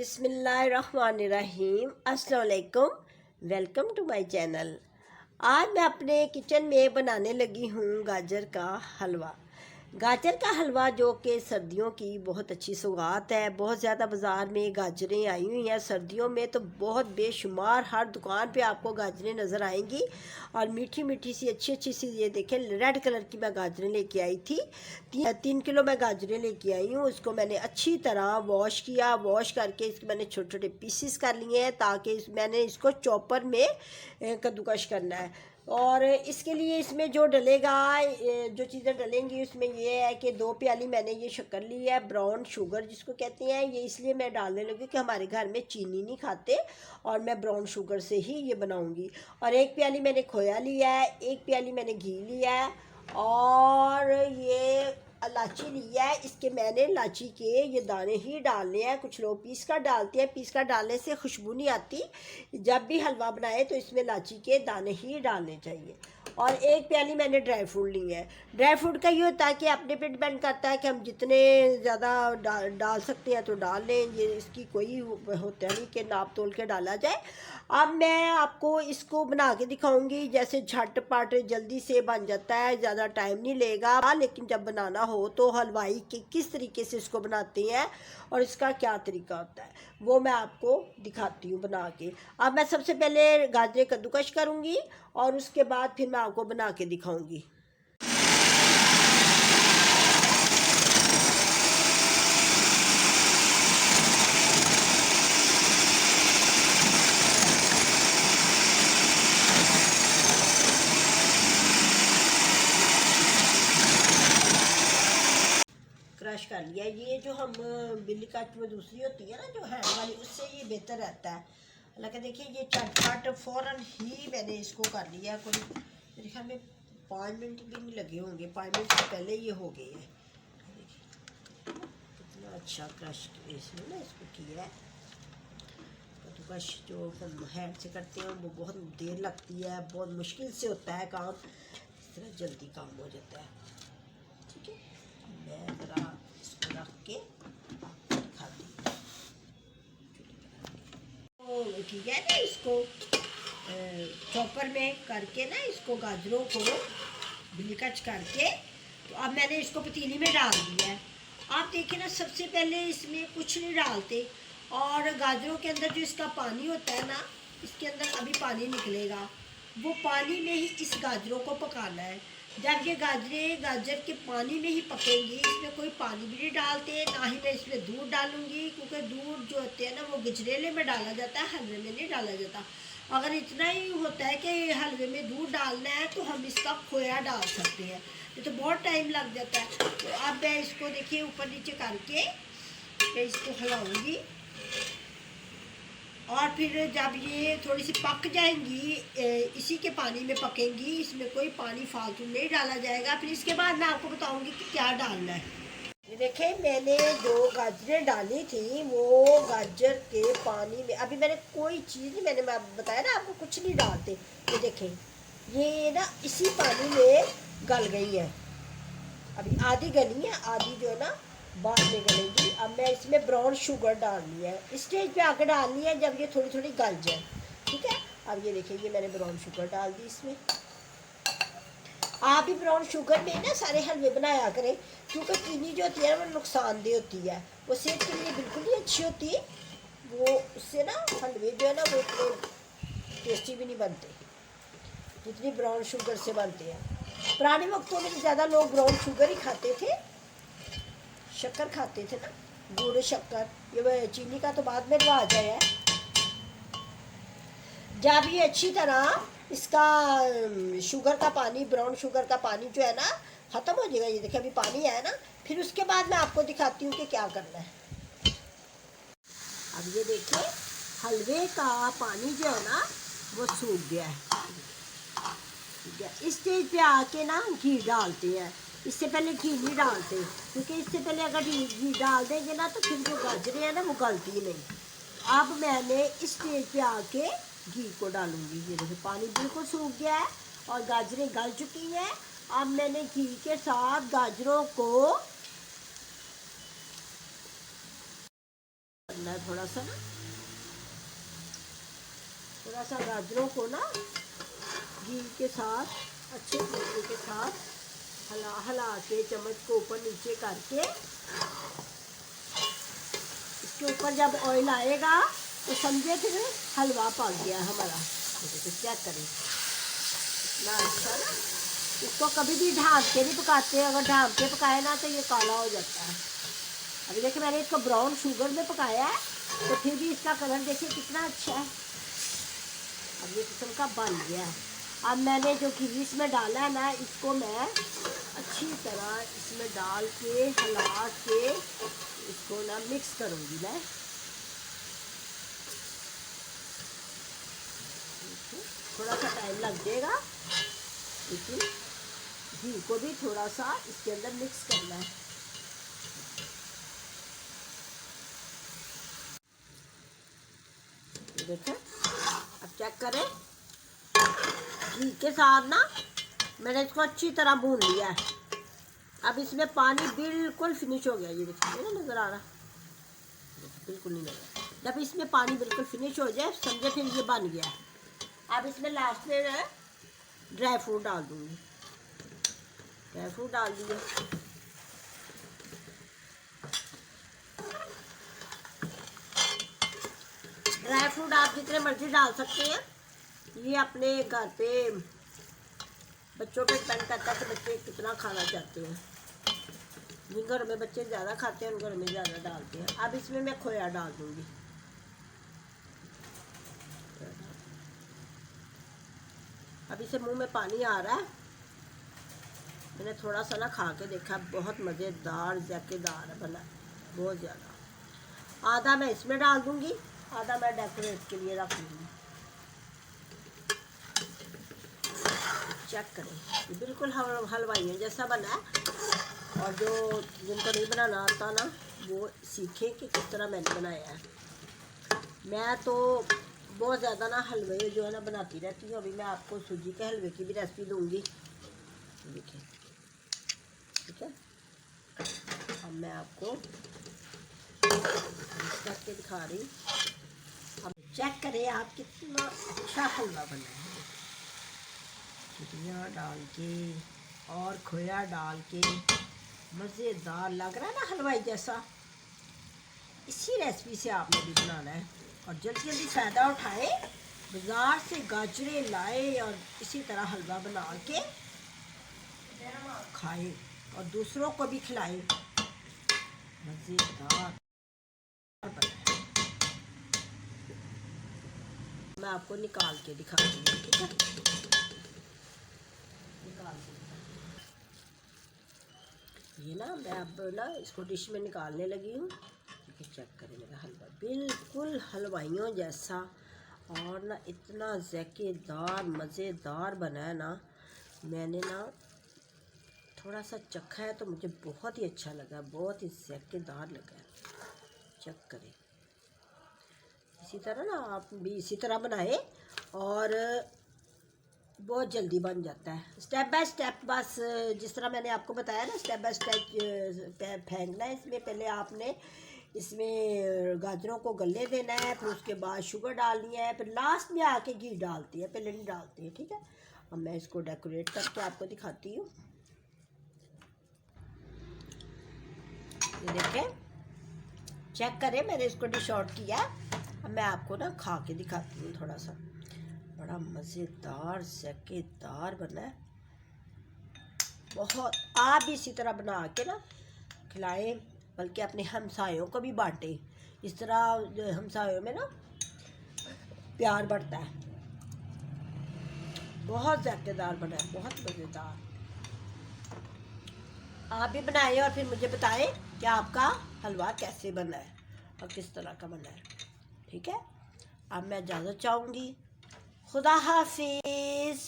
बिस्मिल्लाहिर्रहमानिर्रहीम। अस्सलाम वालेकुम। Welcome to my channel. आज मैं अपने किचन में बनाने लगी हूँ गाजर का हलवा। गाजर का हलवा जो कि सर्दियों की बहुत अच्छी सौगात है। बहुत ज़्यादा बाज़ार में गाजरें आई हुई हैं। सर्दियों में तो बहुत बेशुमार हर दुकान पे आपको गाजरें नज़र आएंगी और मीठी मीठी सी अच्छी अच्छी सी, ये देखें रेड कलर की मैं गाजरें लेके आई थी। 3 किलो मैं गाजरें लेके आई हूँ। उसको मैंने अच्छी तरह वॉश किया। वॉश करके इसके मैंने छोटे छोटे पीसीस कर लिए हैं ताकि मैंने इसको चॉपर में कद्दूकश करना है। और इसके लिए इसमें जो डलेगा, जो चीज़ें डलेंगी उसमें ये है कि 2 प्याली मैंने ये शक्कर ली है, ब्राउन शुगर जिसको कहते हैं। ये इसलिए मैं डालने लगी कि हमारे घर में चीनी नहीं खाते और मैं ब्राउन शुगर से ही ये बनाऊंगी। और 1 प्याली मैंने खोया लिया है, 1 प्याली मैंने घी लिया है और ये इलायची ली है। इसके मैंने इलायची के ये दाने ही डालने हैं। कुछ लोग पीस कर डालते हैं, पीस कर डालने से खुशबू नहीं आती। जब भी हलवा बनाए तो इसमें इलायची के दाने ही डालने चाहिए। और 1 प्याली मैंने ड्राई फ्रूट ली है। ड्राई फ्रूट का ये होता है कि अपने पे डिपेंड करता है कि हम जितने ज़्यादा डाल सकते हैं तो डाल लें। ये इसकी कोई होता नहीं कि नाप तोल के डाला जाए। अब मैं आपको इसको बना के दिखाऊंगी। जैसे झटपट जल्दी से बन जाता है, ज़्यादा टाइम नहीं लेगा। लेकिन जब बनाना हो तो हलवाई के किस तरीके से इसको बनाते हैं और इसका क्या तरीका होता है वो मैं आपको दिखाती हूँ बना के। अब मैं सबसे पहले गाजरें कद्दूकश करूँगी और उसके बाद फिर मैं आपको बना के दिखाऊँगी। क्रश कर लिया। ये जो हम बिल्ली काट में दूसरी होती है ना जो हैंड वाली, उससे ये बेहतर रहता है। हालांकि देखिए ये चटपट फ़ौरन ही मैंने इसको कर लिया। कोई मेरे ख्याल में 5 मिनट भी नहीं लगे होंगे, 5 मिनट से पहले ये हो गए हैं। देखिए कितना अच्छा क्रश इसने ना इसको किया है। कद्दूकश जो हम हैंड से करते हैं वो बहुत देर लगती है, बहुत मुश्किल से होता है काम। इस तरह जल्दी काम हो जाता है। ठीक है, मैं ज़रा इसको रख के आपको दिखाती हूँ। तो ठीक है ना, इसको चॉपर में करके ना इसको गाजरों को बिलकच करके तो अब मैंने इसको पतीली में डाल दिया है। आप देखिए ना, सबसे पहले इसमें कुछ नहीं डालते और गाजरों के अंदर जो इसका पानी होता है ना, इसके अंदर अभी पानी निकलेगा। वो पानी में ही इस गाजरों को पकाना है। जब ये गाजर के पानी में ही पकेंगी, इसमें कोई पानी भी नहीं डालते, ना ही मैं इसमें दूध डालूंगी क्योंकि दूध जो होते हैं ना वो गजरेले में डाला जाता है, हलवे में नहीं डाला जाता। अगर इतना ही होता है कि हलवे में दूध डालना है तो हम इसका खोया डाल सकते हैं, ये तो बहुत टाइम लग जाता है। तो अब मैं इसको देखिए ऊपर नीचे करके मैं इसको हिलाऊंगी और फिर जब ये थोड़ी सी पक जाएंगी, इसी के पानी में पकेंगी, इसमें कोई पानी फालतू नहीं डाला जाएगा। फिर इसके बाद मैं आपको बताऊंगी कि क्या डालना है। ये देखें मैंने जो गाजरें डाली थी वो गाजर के पानी में, अभी मैंने कोई चीज़ नहीं, मैंने बताया ना आपको कुछ नहीं डालते। ये देखें ये ना इसी पानी में गल गई है। अभी आधी गली है, आधी जो है ना बाद में गलेगी। अब मैं इसमें ब्राउन शुगर डालनी है, इस स्टेज पे आकर डालनी है जब ये थोड़ी थोड़ी गल जाए। ठीक है, अब ये देखिए ये मैंने ब्राउन शुगर डाल दी इसमें। आप भी ब्राउन शुगर में ना सारे हलवे बनाया करें क्योंकि चीनी जो होती है ना वो नुकसानदेह होती है, वो सेहत के लिए बिल्कुल नहीं अच्छी होती। वो उससे ना हलवे जो है ना वो इतने टेस्टी भी नहीं बनते जितनी ब्राउन शुगर से बनते हैं। पुराने वक्तों में ज़्यादा लोग ब्राउन शुगर ही खाते थे, शक्कर खाते थे ना, गुड़ शक्कर। ये चीनी का तो बाद में रिवाज आया है। जब ये अच्छी तरह इसका शुगर का पानी, ब्राउन शुगर का पानी जो है ना ख़त्म हो जाएगा, ये देखिए अभी पानी है ना, फिर उसके बाद मैं आपको दिखाती हूँ कि क्या करना है। अब ये देखिए हलवे का पानी जो है ना वो सूख गया है। ठीक है, इस स्टेज पे आके ना घी डालते हैं। इससे पहले घी नहीं डालते क्योंकि इससे पहले अगर घी डाल देंगे ना तो फिर जो गाजरें हैं ना वो गलती ही नहीं। अब मैंने इस स्टेज पे आके घी को डालूंगी। ये देखिए पानी बिल्कुल सूख गया है और गाजरें गल चुकी हैं। अब मैंने घी के साथ गाजरों को करना थोड़ा सा गाजरों को ना घी के साथ अच्छे तरीके के साथ हला हला के चम्मच को ऊपर नीचे करके इसके ऊपर जब ऑयल आएगा तो समझे फिर हलवा पक गया हमारा। तो चेक करें ना, अच्छा ना। इसको कभी भी ढाँप के नहीं पकाते, अगर ढाँप के पकाए ना तो ये काला हो जाता है। अभी देखिए मैंने इसको ब्राउन शुगर में पकाया है तो फिर भी इसका कलर देखिए कितना अच्छा है। अब ये किस्म का बन गया है। अब मैंने जो घी इसमें डाला है ना, इसको मैं अच्छी तरह इसमें डाल के हिला के इसको ना मिक्स करूँगी मैं। थोड़ा सा टाइम लग जाएगा लेकिन घी को भी थोड़ा सा इसके अंदर मिक्स करना है। देखें, अब चेक करें, घी के साथ ना मैंने इसको अच्छी तरह भून लिया है। अब इसमें पानी बिल्कुल फिनिश हो गया, ये देखिए ना नज़र आ रहा, बिल्कुल नहीं नज़र। जब इसमें पानी बिल्कुल फिनिश हो जाए समझे फिर ये बन गया है। अब इसमें लास्ट में मैं ड्राई फ्रूट डाल दूँगी। ड्राई फ्रूट डाल दिए। ड्राई फ्रूट आप जितने मर्जी डाल सकते हैं, ये अपने घर पे बच्चों पे डिपेंड करता है कि बच्चे कितना खाना चाहते हैं। जिन घरों में बच्चे ज़्यादा खाते हैं उन घरों में ज़्यादा डालते हैं। अब इसमें मैं खोया डाल दूँगी। अब इसे मुंह में पानी आ रहा है। मैंने थोड़ा सा ना खा के देखा, बहुत मज़ेदार जायकेदार बना, बहुत ज़्यादा। आधा मैं इसमें डाल दूँगी, आधा मैं डेकोरेट के लिए रख लूँगी। चेक करें, ये बिल्कुल हलवाइयों जैसा बना है। और जो जिनको नहीं बनाना आता ना वो सीखें कि किस तरह मैंने बनाया है। मैं तो बहुत ज़्यादा ना हलवे जो है ना बनाती रहती हूँ। अभी मैं आपको सूजी के हलवे की भी रेसिपी दूँगी, देखिए, ठीक है। अब मैं आपको करके दिखा रही। अब चेक करें आप कितना अच्छा हलवा बना है। चुटियाँ डाल के और खोया डाल के मज़ेदार लग रहा है ना, हलवाई जैसा। इसी रेसिपी से आपने भी बनाना है और जल्दी जल्दी फ़ायदा उठाए, बाज़ार से गाजरें लाए और इसी तरह हलवा बना के खाए और दूसरों को भी खिलाए। मज़ेदार बना। मैं आपको निकाल के दिखाती हूँ, ठीक है। निकाल के ये ना मैं अब ना इसको डिश में निकालने लगी हूँ। चेक करें मेरा हलवा बिल्कुल हलवाइयों जैसा और ना इतना ज़ायकेदार मज़ेदार बना है ना। मैंने ना थोड़ा सा चखा है तो मुझे बहुत ही अच्छा लगा, बहुत ही ज़ायकेदार लगा है। चेक करें, इसी तरह ना आप भी इसी तरह बनाए और बहुत जल्दी बन जाता है। स्टेप बाय स्टेप, बस जिस तरह मैंने आपको बताया ना, स्टेप बाय स्टेप फेंकना है। इसमें पहले आपने इसमें गाजरों को गलने देना है, फिर उसके बाद शुगर डालनी है, फिर लास्ट में आके घी डालती है, पहले नहीं डालती है, ठीक है। अब मैं इसको डेकोरेट करके आपको दिखाती हूँ। ये देखें, चेक करें, मैंने इसको डिश आउट किया। अब मैं आपको ना खा के दिखाती हूँ थोड़ा सा। बड़ा मज़ेदार ज़ायकेदार बना है बहुत। आप भी इसी तरह बना के ना खिलाएं, बल्कि अपने हमसायों को भी बांटें। इस तरह हमसायों में ना प्यार बढ़ता है। बहुत ज़ायकेदार बना है, बहुत मज़ेदार। आप भी बनाएं और फिर मुझे बताएं कि आपका हलवा कैसे बना है और किस तरह का बना है, ठीक है। अब मैं इजाज़त चाहूँगी। खुदा हाफिज़।